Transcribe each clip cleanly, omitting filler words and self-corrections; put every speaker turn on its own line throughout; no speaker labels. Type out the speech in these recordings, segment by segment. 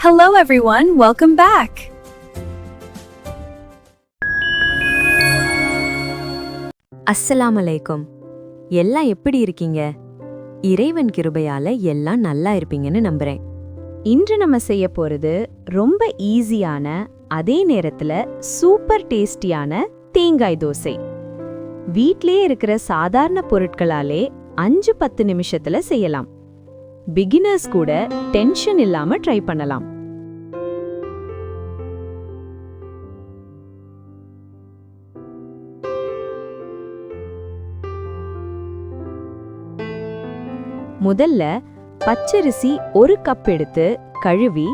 Hello everyone, welcome back.
அஸ்ஸலாமு அலைக்கும். எல்லாம் எப்படி இருக்கீங்க? இறைவன் கிருபையால எல்லாம் நல்லா இருப்பீங்கன்னு நம்புறேன். இன்று நம்ம செய்ய போறது ரொம்ப ஈஸியான அதே நேரத்துல சூப்பர் டேஸ்டியான தேங்காய் தோசை. வீட்லயே இருக்கிற சாதாரண பொருட்களாலே 5-10 நிமிஷத்துல செய்யலாம். பிகினர்ஸ் கூட டென்ஷன் இல்லாம ட்ரை பண்ணலாம். முதல்ல பச்சரிசி 1 கப் எடுத்து கழுவி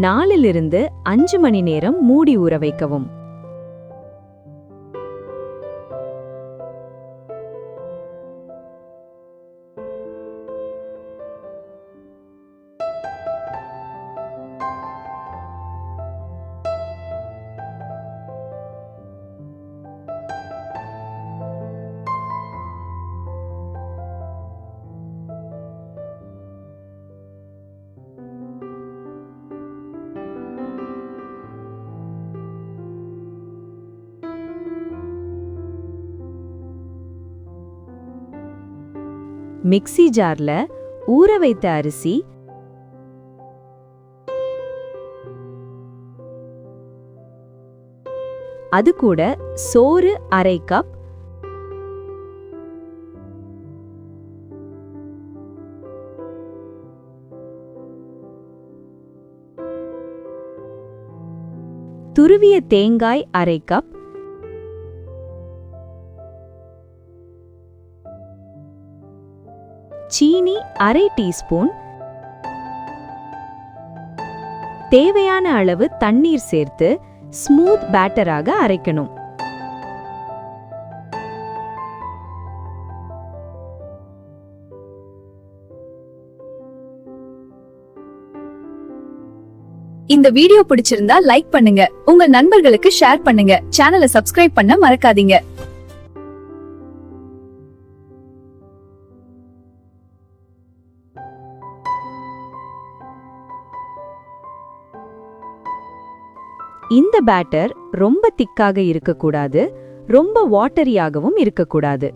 4 to 5 மணி நேரம் மூடி ஊற வைக்கவும். மிக்ஸி ஜார்ல ஊற வைத்த அரிசி, அது கூட சோறு 1/2 கப், துருவிய தேங்காய் 1/2 கப், சீனி 1/2 டீஸ்பூன், தேவையான அளவு தண்ணீர் சேர்த்து ஸ்மூத் பேட்டராக அரைக்கணும்.
இந்த வீடியோ பிடிச்சிருந்தா லைக் பண்ணுங்க, உங்க நண்பர்களுக்கு ஷேர் பண்ணுங்க, சேனலை சப்ஸ்கிரைப் பண்ண மறக்காதீங்க.
இந்த பேட்டர் ரொம்ப திக்காக இருக்கக்கூடாது, ரொம்ப வாட்டரியாகவும் இருக்கக்கூடாது.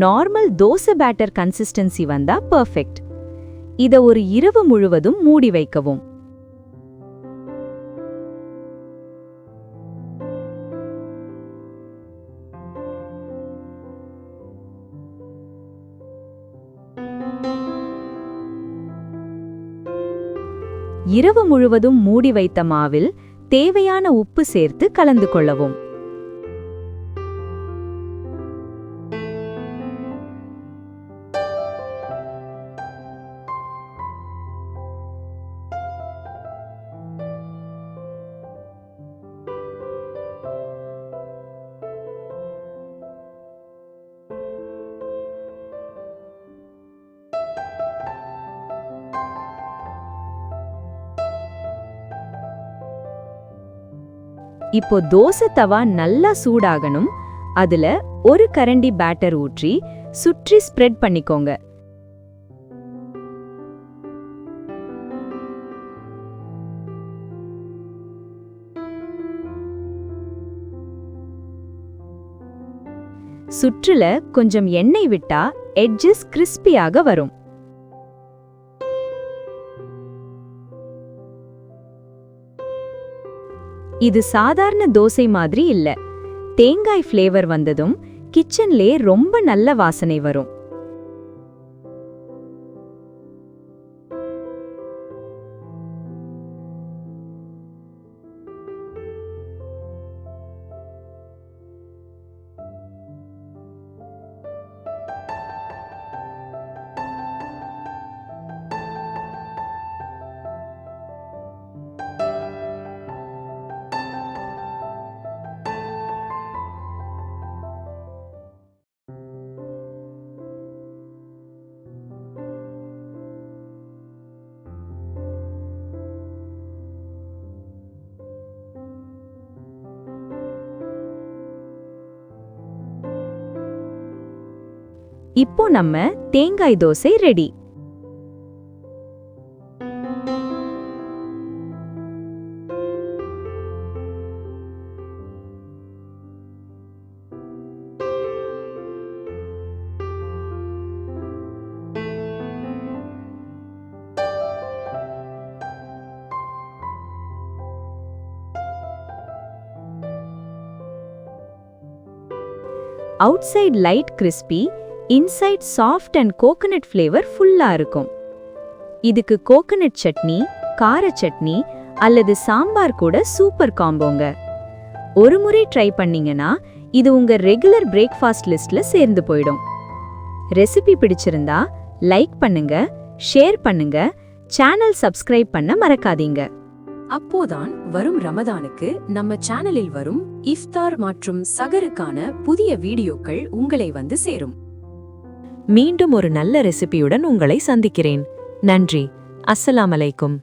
நார்மல் தோசை பேட்டர் கன்சிஸ்டன்சி வந்தா பெர்ஃபெக்ட். இத ஒரு இரவு முழுவதும் மூடி வைக்கவும். இரவு முழுவதும் மூடி வைத்த மாவில் தேவையான உப்பு சேர்த்து கலந்து கொள்ளவும். இப்போ தோசை தவா நல்லா சூடாகணும். அதுல 1 கரண்டி பேட்டர் ஊற்றி சுற்றி ஸ்ப்ரெட் பண்ணிக்கோங்க. சுற்றுல கொஞ்சம் எண்ணெய் விட்டா எட்ஜஸ் கிறிஸ்பியாக வரும். இது சாதாரண தோசை மாதிரி இல்ல. தேங்காய் ஃப்ளேவர் வந்ததும் கிச்சன்லே ரொம்ப நல்ல வாசனை வரும். இப்போ நம்ம தேங்காய் dosa ready. Outside light crispy, inside soft and coconut flavour ஃபுல்லா இருக்கும். இதுக்கு கோகனட் சட்னி, கார சட்னி அல்லது சாம்பார் கூட சூப்பர் காம்போங்க. ஒரு முறை ட்ரை பண்ணீங்கன்னா இது உங்க ரெகுலர் பிரேக்ஃபாஸ்ட் லிஸ்ட்ல சேர்ந்து போயிடும். ரெசிபி பிடிச்சிருந்தா லைக் பண்ணுங்க, ஷேர் பண்ணுங்க, சேனல் சப்ஸ்கிரைப் பண்ண மறக்காதீங்க.
அப்போதான் வரும் ரமதானுக்கு நம்ம சேனலில் வரும் இஃப்தார் மற்றும் சகருக்கான புதிய வீடியோக்கள் உங்களை வந்து சேரும்.
மீண்டும் ஒரு நல்ல ரெசிபியுடன் உங்களை சந்திக்கிறேன். நன்றி. அஸ்ஸலாமு அலைக்கும்.